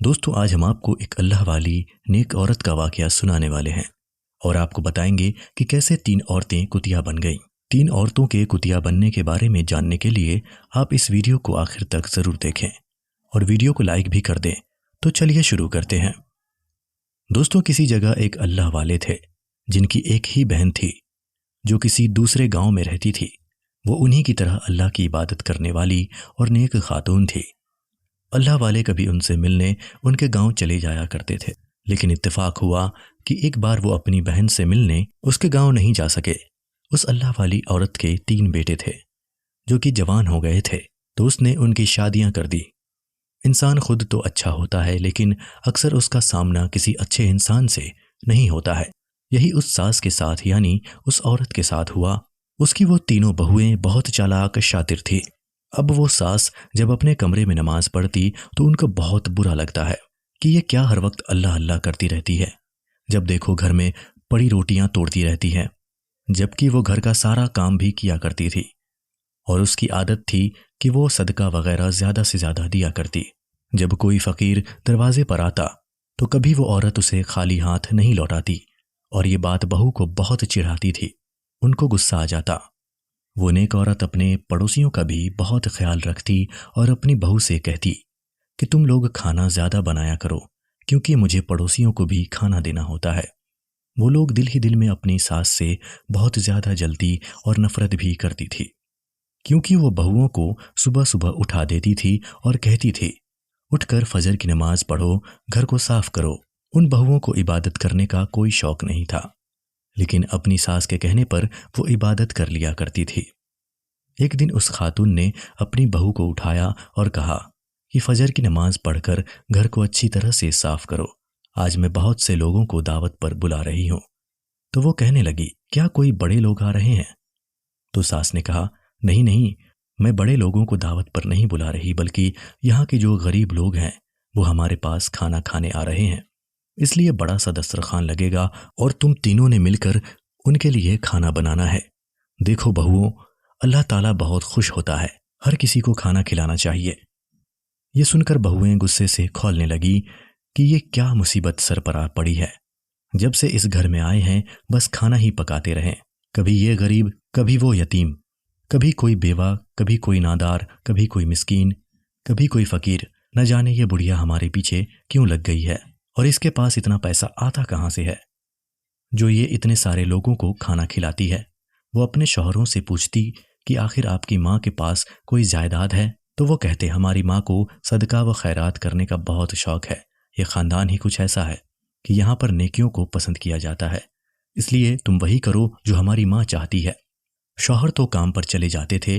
दोस्तों, आज हम आपको एक अल्लाह वाली नेक औरत का वाकया सुनाने वाले हैं और आपको बताएंगे कि कैसे 3 औरतें कुतिया बन गईं। 3 औरतों के कुतिया बनने के बारे में जानने के लिए आप इस वीडियो को आखिर तक ज़रूर देखें और वीडियो को लाइक भी कर दें। तो चलिए शुरू करते हैं। दोस्तों, किसी जगह एक अल्लाह वाले थे जिनकी एक ही बहन थी जो किसी दूसरे गांव में रहती थी। वो उन्हीं की तरह अल्लाह की इबादत करने वाली और नेक खातून थी। अल्लाह वाले कभी उनसे मिलने उनके गांव चले जाया करते थे, लेकिन इत्तेफाक हुआ कि एक बार वो अपनी बहन से मिलने उसके गांव नहीं जा सके। उस अल्लाह वाली औरत के 3 बेटे थे जो कि जवान हो गए थे, तो उसने उनकी शादियां कर दी। इंसान खुद तो अच्छा होता है, लेकिन अक्सर उसका सामना किसी अच्छे इंसान से नहीं होता है। यही उस सास के साथ यानी उस औरत के साथ हुआ। उसकी वो तीनों बहुएं बहुत चालाक शातिर थी। अब वो सास जब अपने कमरे में नमाज पढ़ती तो उनको बहुत बुरा लगता है कि ये क्या हर वक्त अल्लाह अल्लाह करती रहती है। जब देखो घर में पड़ी रोटियां तोड़ती रहती है, जबकि वो घर का सारा काम भी किया करती थी और उसकी आदत थी कि वो सदका वगैरह ज्यादा से ज्यादा दिया करती। जब कोई फकीर दरवाजे पर आता तो कभी वो औरत उसे खाली हाथ नहीं लौटाती और ये बात बहू को बहुत चिढ़ाती थी। उनको गुस्सा आ जाता। वो नेक औरत अपने पड़ोसियों का भी बहुत ख्याल रखती और अपनी बहू से कहती कि तुम लोग खाना ज्यादा बनाया करो, क्योंकि मुझे पड़ोसियों को भी खाना देना होता है। वो लोग दिल ही दिल में अपनी सास से बहुत ज्यादा जलती और नफरत भी करती थी, क्योंकि वो बहुओं को सुबह सुबह उठा देती थी और कहती थी, उठकर फजर की नमाज पढ़ो, घर को साफ करो। उन बहुओं को इबादत करने का कोई शौक नहीं था, लेकिन अपनी सास के कहने पर वो इबादत कर लिया करती थी। एक दिन उस खातून ने अपनी बहू को उठाया और कहा कि फजर की नमाज पढ़कर घर को अच्छी तरह से साफ करो, आज मैं बहुत से लोगों को दावत पर बुला रही हूं। तो वो कहने लगी, क्या कोई बड़े लोग आ रहे हैं? तो सास ने कहा, नहीं नहीं, मैं बड़े लोगों को दावत पर नहीं बुला रही, बल्कि यहाँ के जो गरीब लोग हैं वो हमारे पास खाना खाने आ रहे हैं, इसलिए बड़ा सा दस्तरखान लगेगा और तुम तीनों ने मिलकर उनके लिए खाना बनाना है। देखो बहुओं, अल्लाह ताला बहुत खुश होता है, हर किसी को खाना खिलाना चाहिए। ये सुनकर बहुएं गुस्से से खौलने लगी कि ये क्या मुसीबत सर पर आ पड़ी है। जब से इस घर में आए हैं बस खाना ही पकाते रहें, कभी ये गरीब, कभी वो यतीम, कभी कोई बेवा, कभी कोई नादार, कभी कोई मिस्कीन, कभी कोई फकीर। न जाने ये बुढ़िया हमारे पीछे क्यों लग गई है और इसके पास इतना पैसा आता कहाँ से है जो ये इतने सारे लोगों को खाना खिलाती है। वो अपने शौहरों से पूछती कि आखिर आपकी माँ के पास कोई जायदाद है? तो वो कहते, हमारी माँ को सदका व खैरात करने का बहुत शौक है। ये खानदान ही कुछ ऐसा है कि यहाँ पर नेकियों को पसंद किया जाता है, इसलिए तुम वही करो जो हमारी माँ चाहती है। शौहर तो काम पर चले जाते थे।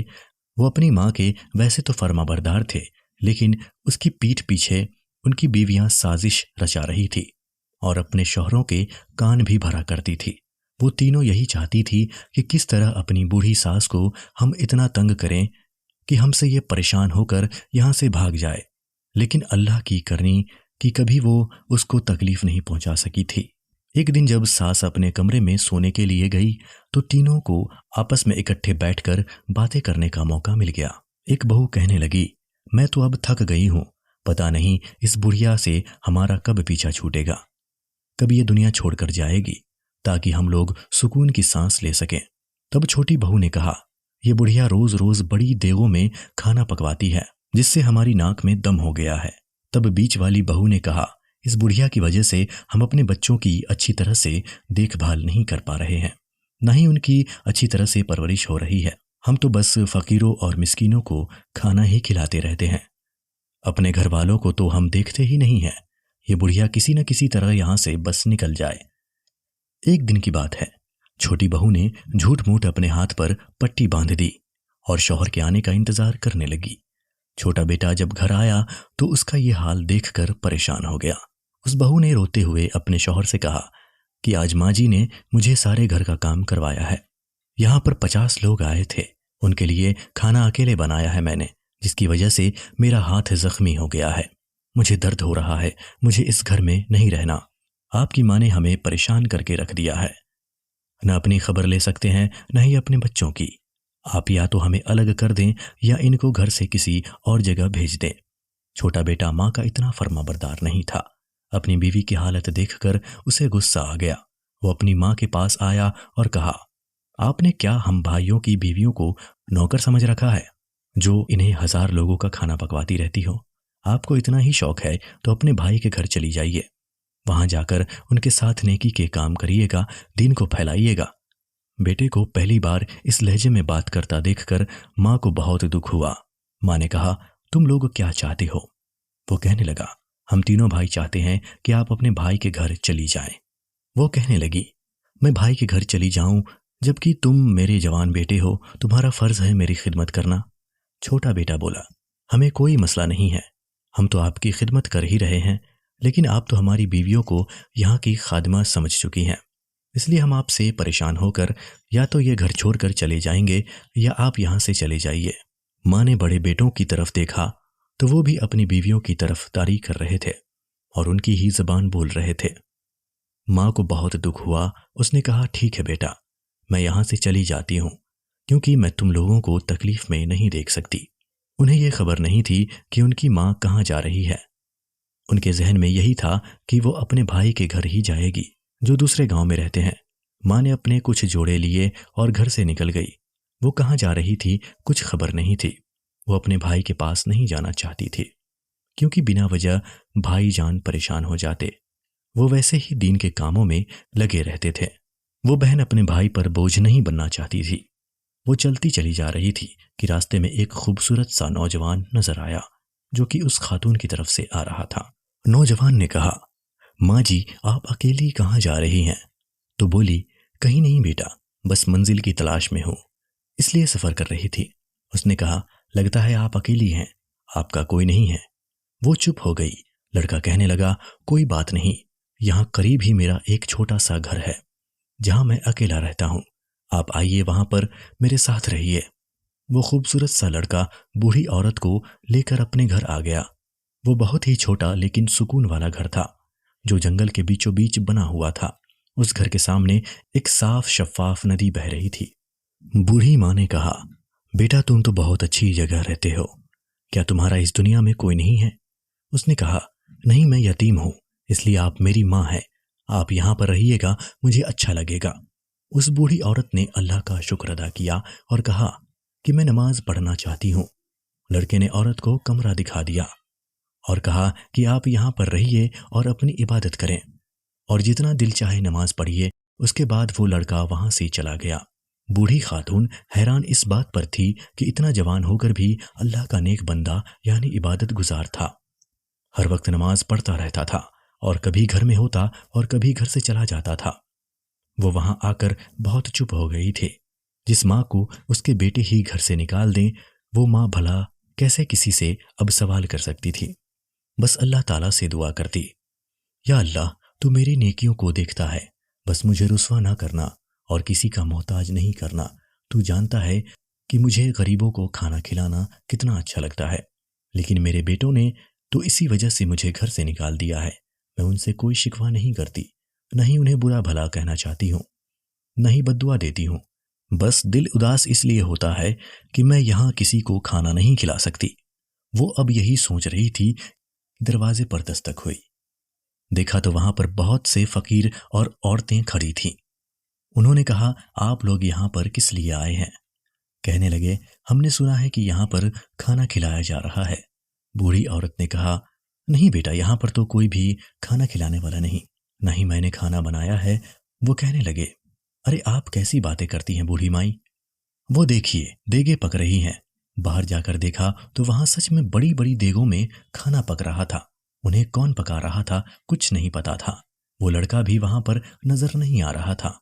वो अपनी माँ के वैसे तो फर्माबरदार थे, लेकिन उसकी पीठ पीछे उनकी बीवियां साजिश रचा रही थी और अपने शौहरों के कान भी भरा करती थी। वो तीनों यही चाहती थी कि किस तरह अपनी बूढ़ी सास को हम इतना तंग करें कि हमसे ये परेशान होकर यहाँ से भाग जाए, लेकिन अल्लाह की करनी कि कभी वो उसको तकलीफ नहीं पहुंचा सकी थी। एक दिन जब सास अपने कमरे में सोने के लिए गई तो तीनों को आपस में इकट्ठे बैठकर बातें करने का मौका मिल गया। एक बहू कहने लगी, मैं तो अब थक गई हूं, पता नहीं इस बुढ़िया से हमारा कब पीछा छूटेगा, कब ये दुनिया छोड़कर जाएगी, ताकि हम लोग सुकून की सांस ले सकें। तब छोटी बहू ने कहा, ये बुढ़िया रोज रोज बड़ी देगों में खाना पकवाती है, जिससे हमारी नाक में दम हो गया है। तब बीच वाली बहू ने कहा, इस बुढ़िया की वजह से हम अपने बच्चों की अच्छी तरह से देखभाल नहीं कर पा रहे हैं, न ही उनकी अच्छी तरह से परवरिश हो रही है। हम तो बस फकीरों और मिस्कीनों को खाना ही खिलाते रहते हैं, अपने घर वालों को तो हम देखते ही नहीं हैं। ये बुढ़िया किसी न किसी तरह यहाँ से बस निकल जाए। एक दिन की बात है, छोटी बहू ने झूठ मूठ अपने हाथ पर पट्टी बांध दी और शौहर के आने का इंतजार करने लगी। छोटा बेटा जब घर आया तो उसका ये हाल देखकर परेशान हो गया। उस बहू ने रोते हुए अपने शौहर से कहा कि आज माँ जी ने मुझे सारे घर का काम करवाया है। यहाँ पर 50 लोग आए थे, उनके लिए खाना अकेले बनाया है मैंने, जिसकी वजह से मेरा हाथ जख्मी हो गया है। मुझे दर्द हो रहा है, मुझे इस घर में नहीं रहना। आपकी माँ ने हमें परेशान करके रख दिया है, न अपनी खबर ले सकते हैं न ही अपने बच्चों की। आप या तो हमें अलग कर दें या इनको घर से किसी और जगह भेज दें। छोटा बेटा माँ का इतना फर्माबरदार नहीं था। अपनी बीवी की हालत देखकर उसे गुस्सा आ गया। वो अपनी माँ के पास आया और कहा, आपने क्या हम भाइयों की बीवियों को नौकर समझ रखा है, जो इन्हें 1000 लोगों का खाना पकवाती रहती हो? आपको इतना ही शौक है तो अपने भाई के घर चली जाइए। वहां जाकर उनके साथ नेकी के काम करिएगा, दीन को फैलाइएगा। बेटे को पहली बार इस लहजे में बात करता देखकर माँ को बहुत दुख हुआ। माँ ने कहा, तुम लोग क्या चाहते हो? वो कहने लगा, हम तीनों भाई चाहते हैं कि आप अपने भाई के घर चली जाएं। वो कहने लगी, मैं भाई के घर चली जाऊं, जबकि तुम मेरे जवान बेटे हो, तुम्हारा फर्ज है मेरी खिदमत करना। छोटा बेटा बोला, हमें कोई मसला नहीं है, हम तो आपकी खिदमत कर ही रहे हैं, लेकिन आप तो हमारी बीवियों को यहाँ की खादिमा समझ चुकी हैं, इसलिए हम आपसे परेशान होकर या तो ये घर छोड़कर चले जाएंगे या आप यहाँ से चले जाइए। माँ ने बड़े बेटों की तरफ देखा तो वो भी अपनी बीवियों की तरफ तारीफ कर रहे थे और उनकी ही जबान बोल रहे थे। माँ को बहुत दुख हुआ। उसने कहा, ठीक है बेटा, मैं यहाँ से चली जाती हूँ, क्योंकि मैं तुम लोगों को तकलीफ में नहीं देख सकती। उन्हें यह खबर नहीं थी कि उनकी माँ कहाँ जा रही है। उनके जहन में यही था कि वो अपने भाई के घर ही जाएगी, जो दूसरे गांव में रहते हैं। माँ ने अपने कुछ जोड़े लिए और घर से निकल गई। वो कहाँ जा रही थी कुछ खबर नहीं थी। वो अपने भाई के पास नहीं जाना चाहती थी, क्योंकि बिना वजह भाईजान परेशान हो जाते। वो वैसे ही दीन के कामों में लगे रहते थे। वो बहन अपने भाई पर बोझ नहीं बनना चाहती थी। वो चलती चली जा रही थी कि रास्ते में एक खूबसूरत सा नौजवान नजर आया, जो कि उस खातून की तरफ से आ रहा था। नौजवान ने कहा, माँ जी, आप अकेली कहाँ जा रही हैं? तो बोली, कहीं नहीं बेटा, बस मंजिल की तलाश में हूँ, इसलिए सफर कर रही थी। उसने कहा, लगता है आप अकेली हैं, आपका कोई नहीं है। वो चुप हो गई। लड़का कहने लगा, कोई बात नहीं, यहाँ करीब ही मेरा एक छोटा सा घर है जहां मैं अकेला रहता हूं, आप आइए, वहां पर मेरे साथ रहिए। वो खूबसूरत सा लड़का बूढ़ी औरत को लेकर अपने घर आ गया। वो बहुत ही छोटा लेकिन सुकून वाला घर था, जो जंगल के बीचों बीच बना हुआ था। उस घर के सामने एक साफ शफाफ नदी बह रही थी। बूढ़ी माँ ने कहा, बेटा, तुम तो बहुत अच्छी जगह रहते हो, क्या तुम्हारा इस दुनिया में कोई नहीं है? उसने कहा, नहीं, मैं यतीम हूं, इसलिए आप मेरी माँ है, आप यहां पर रहिएगा, मुझे अच्छा लगेगा। उस बूढ़ी औरत ने अल्लाह का शुक्र अदा किया और कहा कि मैं नमाज पढ़ना चाहती हूँ। लड़के ने औरत को कमरा दिखा दिया और कहा कि आप यहाँ पर रहिए और अपनी इबादत करें, और जितना दिल चाहे नमाज पढ़िए। उसके बाद वो लड़का वहां से चला गया। बूढ़ी खातून हैरान इस बात पर थी कि इतना जवान होकर भी अल्लाह का नेक बंदा यानी इबादत गुजार था। हर वक्त नमाज पढ़ता रहता था और कभी घर में होता और कभी घर से चला जाता था। वो वहां आकर बहुत चुप हो गई थी। जिस माँ को उसके बेटे ही घर से निकाल दें, वो माँ भला कैसे किसी से अब सवाल कर सकती थी? बस अल्लाह ताला से दुआ करती, या अल्लाह, तू मेरी नेकियों को देखता है, बस मुझे रुस्वा ना करना और किसी का मोहताज नहीं करना। तू जानता है कि मुझे गरीबों को खाना खिलाना कितना अच्छा लगता है, लेकिन मेरे बेटों ने तो इसी वजह से मुझे घर से निकाल दिया है। मैं उनसे कोई शिकवा नहीं करती, न ही उन्हें बुरा भला कहना चाहती हूँ, न ही बद्दुआ देती हूँ। बस दिल उदास इसलिए होता है कि मैं यहाँ किसी को खाना नहीं खिला सकती। वो अब यही सोच रही थी, दरवाजे पर दस्तक हुई। देखा तो वहां पर बहुत से फकीर और औरतें खड़ी थीं। उन्होंने कहा, आप लोग यहाँ पर किस लिए आए हैं? कहने लगे, हमने सुना है कि यहाँ पर खाना खिलाया जा रहा है। बूढ़ी औरत ने कहा, नहीं बेटा, यहाँ पर तो कोई भी खाना खिलाने वाला नहीं, न ही मैंने खाना बनाया है। वो कहने लगे, अरे आप कैसी बातें करती हैं बूढ़ी माई? वो देखिए, देगे पक रही हैं। बाहर जाकर देखा तो वहां सच में बड़ी बड़ी देगों में खाना पक रहा था। उन्हें कौन पका रहा था कुछ नहीं पता था। वो लड़का भी वहां पर नजर नहीं आ रहा था।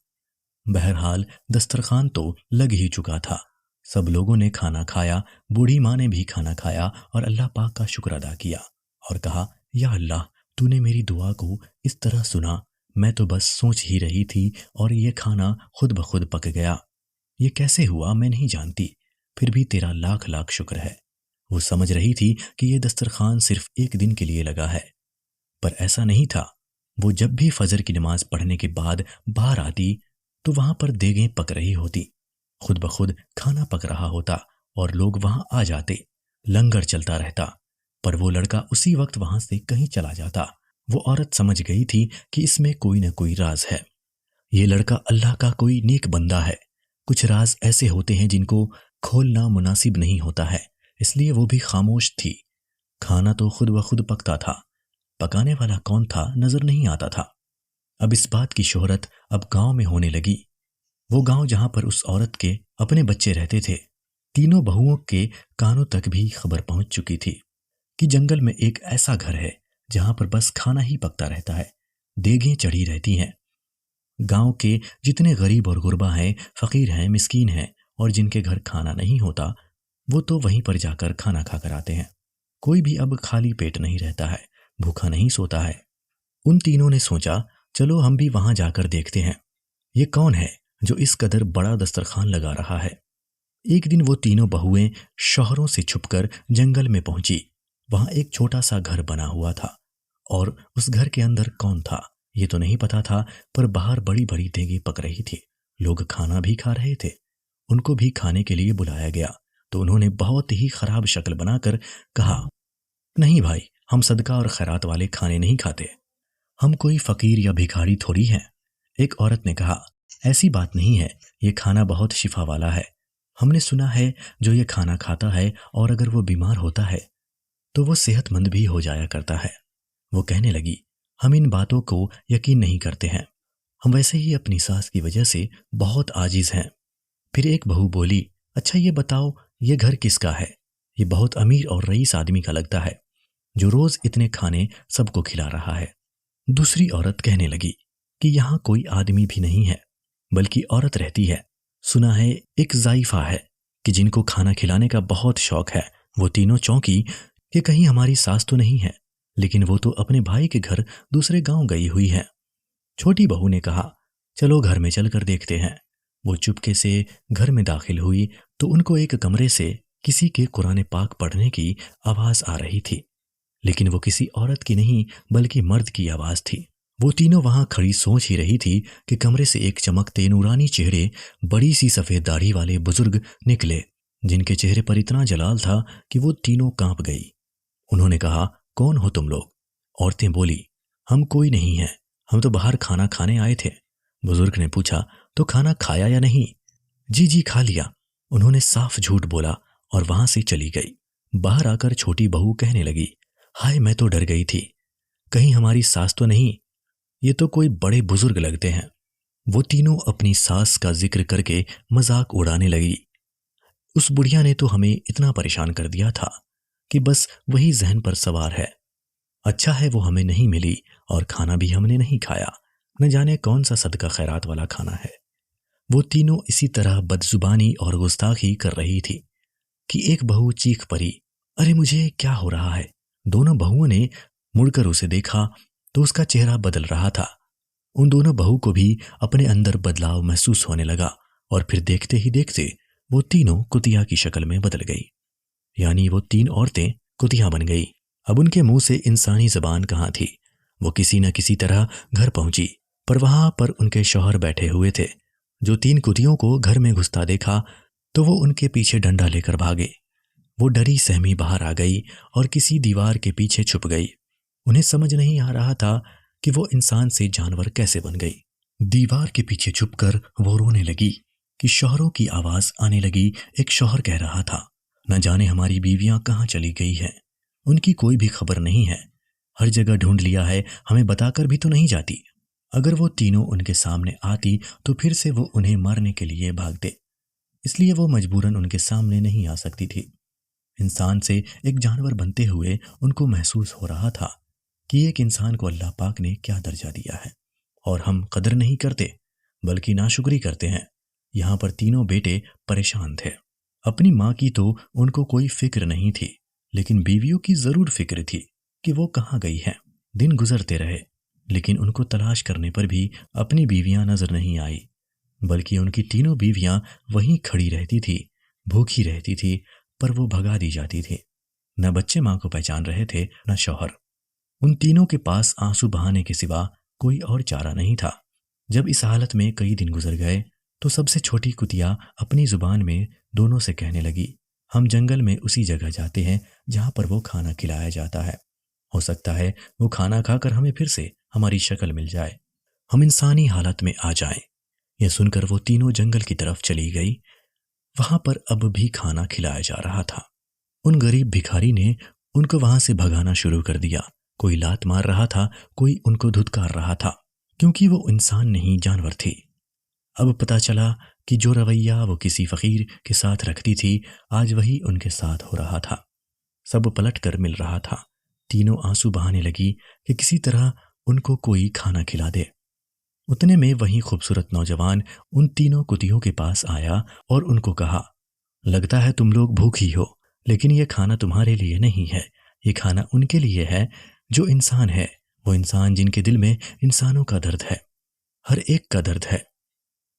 बहरहाल दस्तरखान तो लग ही चुका था। सब लोगों ने खाना खाया। बूढ़ी माँ ने भी खाना खाया और अल्लाह पाक का शुक्र अदा किया और कहा, या अल्लाह, तूने मेरी दुआ को इस तरह सुना। मैं तो बस सोच ही रही थी और ये खाना खुद ब खुद पक गया। ये कैसे हुआ मैं नहीं जानती, फिर भी तेरा लाख लाख शुक्र है। वो समझ रही थी कि ये दस्तरखान सिर्फ एक दिन के लिए लगा है, पर ऐसा नहीं था। वो जब भी फजर की नमाज पढ़ने के बाद बाहर आती तो वहां पर देगें पक रही होती, खुद ब खुद खाना पक रहा होता और लोग वहां आ जाते। लंगर चलता रहता। पर वो लड़का उसी वक्त वहां से कहीं चला जाता। वो औरत समझ गई थी कि इसमें कोई न कोई राज है। ये लड़का अल्लाह का कोई नेक बंदा है। कुछ राज ऐसे होते हैं जिनको खोलना मुनासिब नहीं होता है, इसलिए वो भी खामोश थी। खाना तो खुद ब खुद पकता था, पकाने वाला कौन था नजर नहीं आता था। अब इस बात की शोहरत अब गांव में होने लगी। वो गांव जहां पर उस औरत के अपने बच्चे रहते थे। तीनों बहुओं के कानों तक भी खबर पहुंच चुकी थी कि जंगल में एक ऐसा घर है जहां पर बस खाना ही पकता रहता है, देगें चढ़ी रहती हैं। गांव के जितने गरीब और गुरबा हैं, फकीर हैं, मिस्कीन हैं और जिनके घर खाना नहीं होता, वो तो वहीं पर जाकर खाना खाकर आते हैं। कोई भी अब खाली पेट नहीं रहता है, भूखा नहीं सोता है। उन तीनों ने सोचा, चलो हम भी वहां जाकर देखते हैं, ये कौन है जो इस कदर बड़ा दस्तरखान लगा रहा है। एक दिन वो तीनों बहुएं शहरों से छुपकर जंगल में पहुंची। वहां एक छोटा सा घर बना हुआ था और उस घर के अंदर कौन था ये तो नहीं पता था, पर बाहर बड़ी बड़ी देगें पक रही थी। लोग खाना भी खा रहे थे। उनको भी खाने के लिए बुलाया गया तो उन्होंने बहुत ही खराब शक्ल बनाकर कहा, नहीं भाई, हम सदका और खैरात वाले खाने नहीं खाते, हम कोई फकीर या भिखारी थोड़ी हैं। एक औरत ने कहा, ऐसी बात नहीं है, ये खाना बहुत शिफा वाला है। हमने सुना है जो ये खाना खाता है और अगर वो बीमार होता है तो वो सेहतमंद भी हो जाया करता है। वो कहने लगी, हम इन बातों को यकीन नहीं करते हैं, हम वैसे ही अपनी सास की वजह से बहुत आजिज हैं। फिर एक बहू बोली, अच्छा ये बताओ, ये घर किसका है? ये बहुत अमीर और रईस आदमी का लगता है जो रोज इतने खाने सबको खिला रहा है। दूसरी औरत कहने लगी कि यहाँ कोई आदमी भी नहीं है बल्कि औरत रहती है। सुना है एक जाइफा है कि जिनको खाना खिलाने का बहुत शौक है। वो तीनों चौंकी कि कहीं हमारी सास तो नहीं है, लेकिन वो तो अपने भाई के घर दूसरे गांव गई हुई है। छोटी बहू ने कहा, चलो घर में चलकर देखते हैं। वो चुपके से घर में दाखिल हुई तो उनको एक कमरे से किसी के कुरान पाक पढ़ने की आवाज आ रही थी, लेकिन वो किसी औरत की नहीं बल्कि मर्द की आवाज थी। वो तीनों वहां खड़ी सोच ही रही थी कि कमरे से एक चमकते नूरानी चेहरे, बड़ी सी सफेद दाढ़ी वाले बुजुर्ग निकले, जिनके चेहरे पर इतना जलाल था कि वो तीनों कांप गई। उन्होंने कहा, कौन हो तुम लोग? औरतें बोली, हम कोई नहीं हैं, हम तो बाहर खाना खाने आए थे। बुजुर्ग ने पूछा, तो खाना खाया या नहीं? जी जी खा लिया, उन्होंने साफ झूठ बोला और वहां से चली गई। बाहर आकर छोटी बहू कहने लगी, हाय मैं तो डर गई थी, कहीं हमारी सास तो नहीं, ये तो कोई बड़े बुजुर्ग लगते हैं। वो तीनों अपनी सास का जिक्र करके मजाक उड़ाने लगी। उस बुढ़िया ने तो हमें इतना परेशान कर दिया था कि बस वही जहन पर सवार है। अच्छा है वो हमें नहीं मिली और खाना भी हमने नहीं खाया, न जाने कौन सा सदका खैरात वाला खाना है। वो तीनों इसी तरह बदजुबानी और गुस्ताखी कर रही थी कि एक बहू चीख पड़ी, अरे मुझे क्या हो रहा है? दोनों बहुओं ने मुड़कर उसे देखा तो उसका चेहरा बदल रहा था। उन दोनों बहू को भी अपने अंदर बदलाव महसूस होने लगा और फिर देखते ही देखते वो तीनों कुतिया की शक्ल में बदल गई। यानी वो तीन औरतें कुतिया बन गई। अब उनके मुंह से इंसानी जबान कहाँ थी। वो किसी न किसी तरह घर पहुंची, पर वहां पर उनके शौहर बैठे हुए थे। जो तीन कुतियों को घर में घुसता देखा तो वो उनके पीछे डंडा लेकर भागे। वो डरी सहमी बाहर आ गई और किसी दीवार के पीछे छुप गई। उन्हें समझ नहीं आ रहा था कि वो इंसान से जानवर कैसे बन गई। दीवार के पीछे छुपकर वो रोने लगी कि शौहरों की आवाज आने लगी। एक शौहर कह रहा था, न जाने हमारी बीवियां कहाँ चली गई हैं, उनकी कोई भी खबर नहीं है, हर जगह ढूंढ लिया है, हमें बताकर भी तो नहीं जाती। अगर वो तीनों उनके सामने आती तो फिर से वो उन्हें मारने के लिए भागते, इसलिए वो मजबूरन उनके सामने नहीं आ सकती थी। इंसान से एक जानवर बनते हुए उनको महसूस हो रहा था कि एक इंसान को अल्लाह पाक ने क्या दर्जा दिया है और हम कदर नहीं करते बल्कि नाशुक्री करते हैं। यहाँ पर तीनों बेटे परेशान थे। अपनी माँ की तो उनको कोई फिक्र नहीं थी, लेकिन बीवियों की जरूर फिक्र थी कि वो कहाँ गई हैं। दिन गुजरते रहे, लेकिन उनको तलाश करने पर भी अपनी बीवियां नजर नहीं आई, बल्कि उनकी तीनों बीवियां वहीं खड़ी रहती थी, भूखी रहती थी, पर वो भगा दी जाती थी। न बच्चे माँ को पहचान रहे थे, न शौहर। उन तीनों के पास आंसू बहाने के सिवा कोई और चारा नहीं था। जब इस हालत में कई दिन गुजर गए तो सबसे छोटी कुतिया अपनी जुबान में दोनों से कहने लगी, हम जंगल में उसी जगह जाते हैं जहाँ पर वो खाना खिलाया जाता है। हो सकता है वो खाना खाकर हमें फिर से हमारी शक्ल मिल जाए, हम इंसानी हालत में आ जाएं। यह सुनकर वो तीनों जंगल की तरफ चली गई। वहां पर अब भी खाना खिलाया जा रहा था। उन गरीब भिखारी ने उनको वहां से भगाना शुरू कर दिया। कोई लात मार रहा था, कोई उनको धुतकार रहा था, क्योंकि वो इंसान नहीं जानवर थी। अब पता चला कि जो रवैया वो किसी फकीर के साथ रखती थी, आज वही उनके साथ हो रहा था। सब पलट कर मिल रहा था। तीनों आंसू बहाने लगी कि किसी तरह उनको कोई खाना खिला दे। उतने में वही खूबसूरत नौजवान उन तीनों कुतियों के पास आया और उनको कहा, लगता है तुम लोग भूखी हो, लेकिन यह खाना तुम्हारे लिए नहीं है। ये खाना उनके लिए है जो इंसान है, वो इंसान जिनके दिल में इंसानों का दर्द है, हर एक का दर्द है,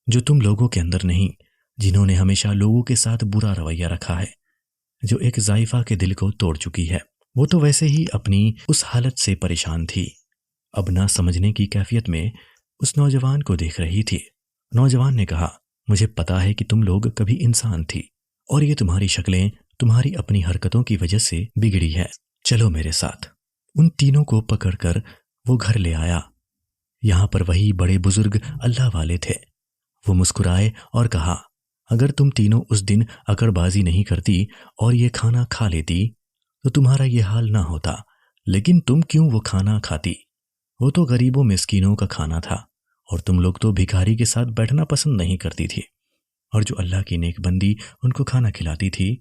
जो तुम लोगों के अंदर नहीं, जिन्होंने हमेशा लोगों के साथ बुरा रवैया रखा है, जो एक जायफा के दिल को तोड़ चुकी है। वो तो वैसे ही अपनी उस हालत से परेशान थी, अब ना समझने की कैफियत में उस नौजवान को देख रही थी। नौजवान ने कहा, मुझे पता है कि तुम लोग कभी इंसान थी और ये तुम्हारी शक्लें तुम्हारी अपनी हरकतों की वजह से बिगड़ी है। चलो मेरे साथ। उन तीनों को पकड़कर वो घर ले आया। यहां पर वही बड़े बुजुर्ग अल्लाह वाले थे। वो मुस्कुराए और कहा, अगर तुम तीनों उस दिन अकड़बाजी नहीं करती और ये खाना खा लेती तो तुम्हारा ये हाल ना होता। लेकिन तुम क्यों वो खाना खाती? वो तो गरीबों मिस्कीनों का खाना था और तुम लोग तो भिखारी के साथ बैठना पसंद नहीं करती थी। और जो अल्लाह की नेक बंदी उनको खाना खिलाती थी,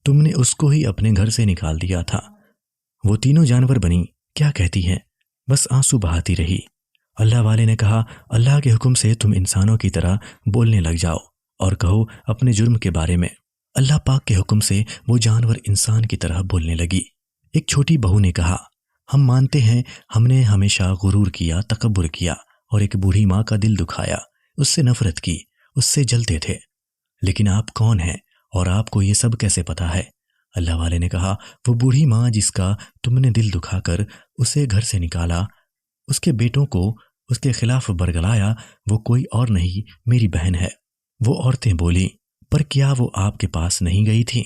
तुमने उसको ही अपने घर से निकाल दिया था। वो तीनों जानवर बनी, क्या कहती हैं? बस आंसू बहाती रही। अल्लाह वाले ने कहा, अल्लाह के हुक्म से तुम इंसानों की तरह बोलने लग जाओ और कहो अपने जुर्म के बारे में। अल्लाह पाक के हुक्म से वो जानवर इंसान की तरह बोलने लगी। एक छोटी बहू ने कहा, हम मानते हैं हमने हमेशा गुरूर किया, तकब्बुर किया और एक बूढ़ी माँ का दिल दुखाया, उससे नफरत की, उससे जलते थे। लेकिन आप कौन हैं और आपको ये सब कैसे पता है? अल्लाह वाले ने कहा, वो बूढ़ी माँ जिसका तुमने दिल दुखाकर उसे घर से निकाला, उसके बेटों को उसके खिलाफ बरगलाया, वो कोई और नहीं, मेरी बहन है। वो औरतें बोली, पर क्या वो आपके पास नहीं गई थी?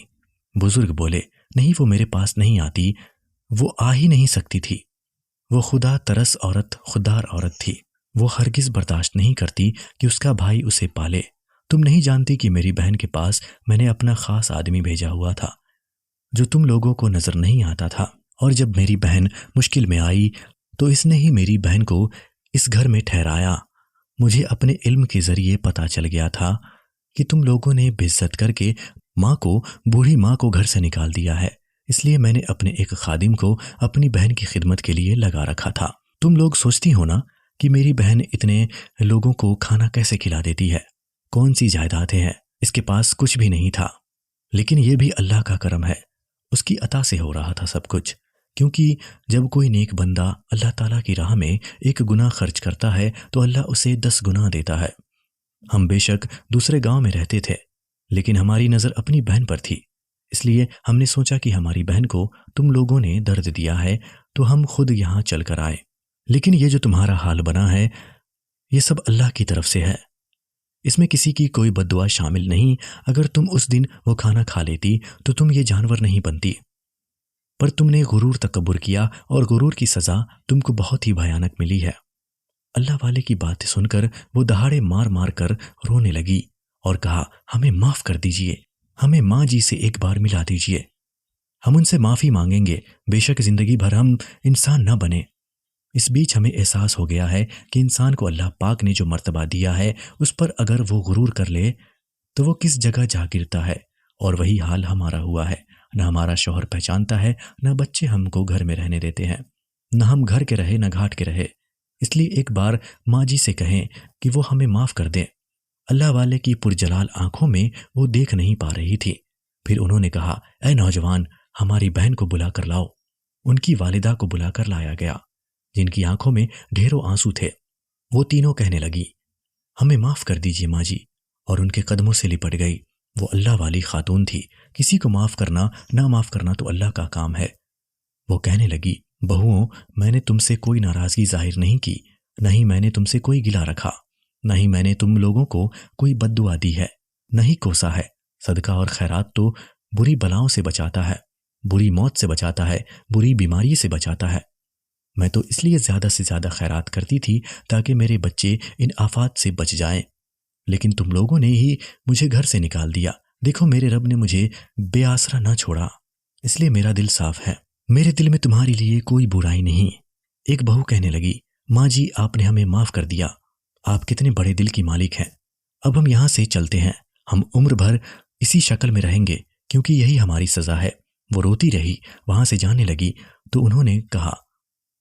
बुजुर्ग बोले, नहीं, वो मेरे पास नहीं आती, वो आ ही नहीं सकती थी। वो खुदा तरस औरत, खुदार औरत थी। वो हरगिज बर्दाश्त नहीं करती कि उसका भाई उसे पाले। तुम नहीं जानती कि मेरी बहन के पास मैंने अपना खास आदमी भेजा हुआ था जो तुम लोगों को नजर नहीं आता था, और जब मेरी बहन मुश्किल में आई तो इसने ही मेरी बहन को इस घर में ठहराया। मुझे अपने इल्म के जरिए पता चल गया था कि तुम लोगों ने बेइज्जत करके माँ को, बूढ़ी माँ को घर से निकाल दिया है, इसलिए मैंने अपने एक खादिम को अपनी बहन की खिदमत के लिए लगा रखा था। तुम लोग सोचती हो ना कि मेरी बहन इतने लोगों को खाना कैसे खिला देती है? कौन सी जायदादें हैं? इसके पास कुछ भी नहीं था, लेकिन यह भी अल्लाह का करम है, उसकी अता से हो रहा था सब कुछ। क्योंकि जब कोई नेक बंदा अल्लाह ताला की राह में एक गुना खर्च करता है तो अल्लाह उसे 10 गुना देता है। हम बेशक दूसरे गांव में रहते थे, लेकिन हमारी नज़र अपनी बहन पर थी, इसलिए हमने सोचा कि हमारी बहन को तुम लोगों ने दर्द दिया है तो हम खुद यहाँ चल कर आए। लेकिन ये जो तुम्हारा हाल बना है, ये सब अल्लाह की तरफ से है, इसमें किसी की कोई बद्दुआ शामिल नहीं। अगर तुम उस दिन वो खाना खा लेती तो तुम ये जानवर नहीं बनती, पर तुमने गुरूर तकब्बुर किया और गुरूर की सजा तुमको बहुत ही भयानक मिली है। अल्लाह वाले की बातें सुनकर वो दहाड़े मार मार कर रोने लगी और कहा, हमें माफ कर दीजिए, हमें माँ जी से एक बार मिला दीजिए, हम उनसे माफी मांगेंगे, बेशक जिंदगी भर हम इंसान न बने। इस बीच हमें एहसास हो गया है कि इंसान को अल्लाह पाक ने जो मर्तबा दिया है उस पर अगर वो गुरूर कर ले तो वो किस जगह जा गिरता है, और वही हाल हमारा हुआ है। न हमारा शौहर पहचानता है, न बच्चे हमको घर में रहने देते हैं, न हम घर के रहे न घाट के रहे। इसलिए एक बार माँ जी से कहें कि वो हमें माफ कर दें। अल्लाह वाले की पुरजलाल आंखों में वो देख नहीं पा रही थी। फिर उन्होंने कहा, ऐ नौजवान, हमारी बहन को बुला कर लाओ। उनकी वालिदा को बुलाकर लाया गया, जिनकी आंखों में ढेरों आंसू थे। वो तीनों कहने लगी, हमें माफ कर दीजिए माँ जी, और उनके कदमों से लिपट गई। वो अल्लाह वाली खातून थी, किसी को माफ करना ना माफ करना तो अल्लाह का काम है। वो कहने लगी, बहुओं, मैंने तुमसे कोई नाराजगी जाहिर नहीं की, न ही मैंने तुमसे कोई गिला रखा, न ही मैंने तुम लोगों को कोई बद्दुआ दी है, न ही कोसा है। सदका और खैरात तो बुरी बलाओं से बचाता है, बुरी मौत से बचाता है, बुरी बीमारी से बचाता है। मैं तो इसलिए ज़्यादा से ज़्यादा खैरात करती थी ताकि मेरे बच्चे इन आफात से बच जाएं, लेकिन तुम लोगों ने ही मुझे घर से निकाल दिया। देखो, मेरे रब ने मुझे बेआसरा ना छोड़ा, इसलिए मेरा दिल साफ है। मेरे दिल में तुम्हारे लिए कोई बुराई नहीं। एक बहू कहने लगी, माँ जी, आपने हमें माफ़ कर दिया, आप कितने बड़े दिल की मालिक हैं। अब हम यहाँ से चलते हैं, हम उम्र भर इसी शक्ल में रहेंगे क्योंकि यही हमारी सज़ा है। वो रोती रही, वहाँ से जाने लगी तो उन्होंने कहा,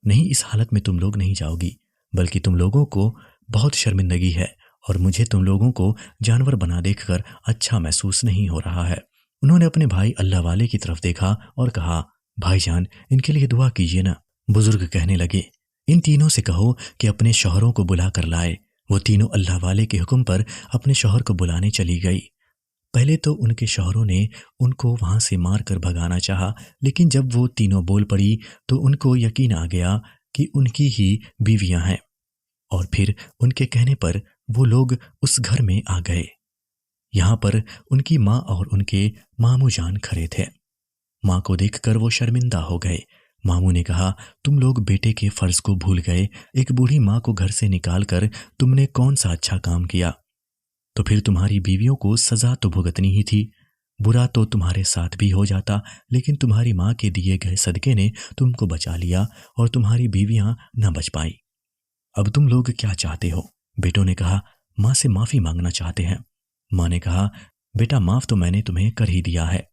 नहीं, इस हालत में तुम लोग नहीं जाओगी, बल्कि तुम लोगों को बहुत शर्मिंदगी है और मुझे तुम लोगों को जानवर बना देखकर अच्छा महसूस नहीं हो रहा है। उन्होंने अपने भाई अल्लाह वाले की तरफ देखा और कहा, भाईजान, इनके लिए दुआ कीजिए ना। बुजुर्ग कहने लगे, इन तीनों से कहो कि अपने शौहरों को बुला कर लाए। वो तीनों अल्लाह वाले के हुक्म पर अपने शौहर को बुलाने चली गई। पहले तो उनके शौहरों ने उनको वहां से मार कर भगाना चाहा, लेकिन जब वो तीनों बोल पड़ी तो उनको यकीन आ गया कि उनकी ही बीवियां हैं, और फिर उनके कहने पर वो लोग उस घर में आ गए। यहाँ पर उनकी माँ और उनके मामू जान खड़े थे। माँ को देखकर वो शर्मिंदा हो गए। मामू ने कहा, तुम लोग बेटे के फर्ज को भूल गए। एक बूढ़ी माँ को घर से निकाल कर तुमने कौन सा अच्छा काम किया? तो फिर तुम्हारी बीवियों को सजा तो भुगतनी ही थी। बुरा तो तुम्हारे साथ भी हो जाता, लेकिन तुम्हारी माँ के दिए गए सदके ने तुमको बचा लिया और तुम्हारी बीवियां न बच पाई। अब तुम लोग क्या चाहते हो? बेटों ने कहा, माँ से माफी मांगना चाहते हैं। माँ ने कहा, बेटा, माफ तो मैंने तुम्हें कर ही दिया है।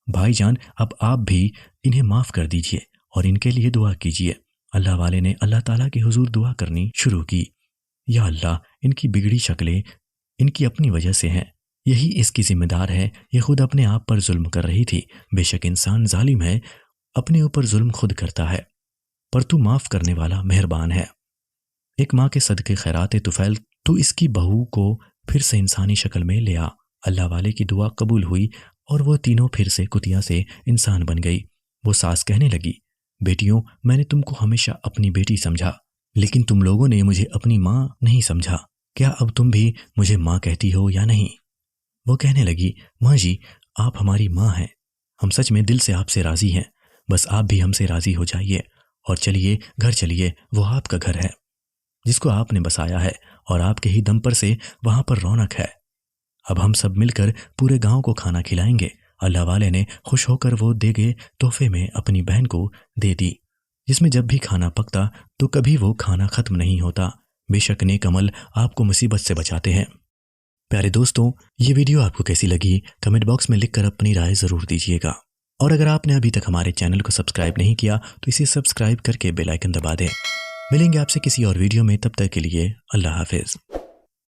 भाईजान, अब आप भी इन्हें माफ कर दीजिए और इनके लिए दुआ कीजिए। अल्लाह वाले ने अल्लाह ताला के हुजूर दुआ करनी शुरू की, या अल्लाह, इनकी बिगड़ी शक्लें इनकी अपनी वजह से हैं, यही इसकी जिम्मेदार है। ये खुद अपने आप पर जुल्म कर रही थी। बेशक इंसान जालिम है, अपने ऊपर जुल्म खुद करता है, पर तू माफ करने वाला मेहरबान है। एक माँ के सदके खैरात तुफैल तू इसकी बहू को फिर से इंसानी शक्ल में ले आ। अल्लाह वाले की दुआ कबूल हुई और वो तीनों फिर से कुतिया से इंसान बन गई। वो सास कहने लगी, बेटियों, मैंने तुमको हमेशा अपनी बेटी समझा, लेकिन तुम लोगों ने मुझे अपनी माँ नहीं समझा। क्या अब तुम भी मुझे माँ कहती हो या नहीं? वो कहने लगी, माँ जी, आप हमारी माँ हैं, हम सच में दिल से आपसे राजी हैं। बस आप भी हमसे राजी हो जाइए और चलिए, घर चलिए। वो आपका घर है जिसको आपने बसाया है और आपके ही दम पर से वहां पर रौनक है। अब हम सब मिलकर पूरे गांव को खाना खिलाएंगे। अल्लाह वाले ने खुश होकर वो देगे तोहफे में अपनी बहन को दे दी, जिसमें जब भी खाना पकता तो कभी वो खाना खत्म नहीं होता। बेशक नेक अमल आपको मुसीबत से बचाते हैं। प्यारे दोस्तों, ये वीडियो आपको कैसी लगी कमेंट बॉक्स में लिखकर अपनी राय ज़रूर दीजिएगा। और अगर आपने अभी तक हमारे चैनल को सब्सक्राइब नहीं किया तो इसे सब्सक्राइब करके बेल आइकन दबा दें। मिलेंगे आपसे किसी और वीडियो में, तब तक के लिए अल्लाह हाफिज़।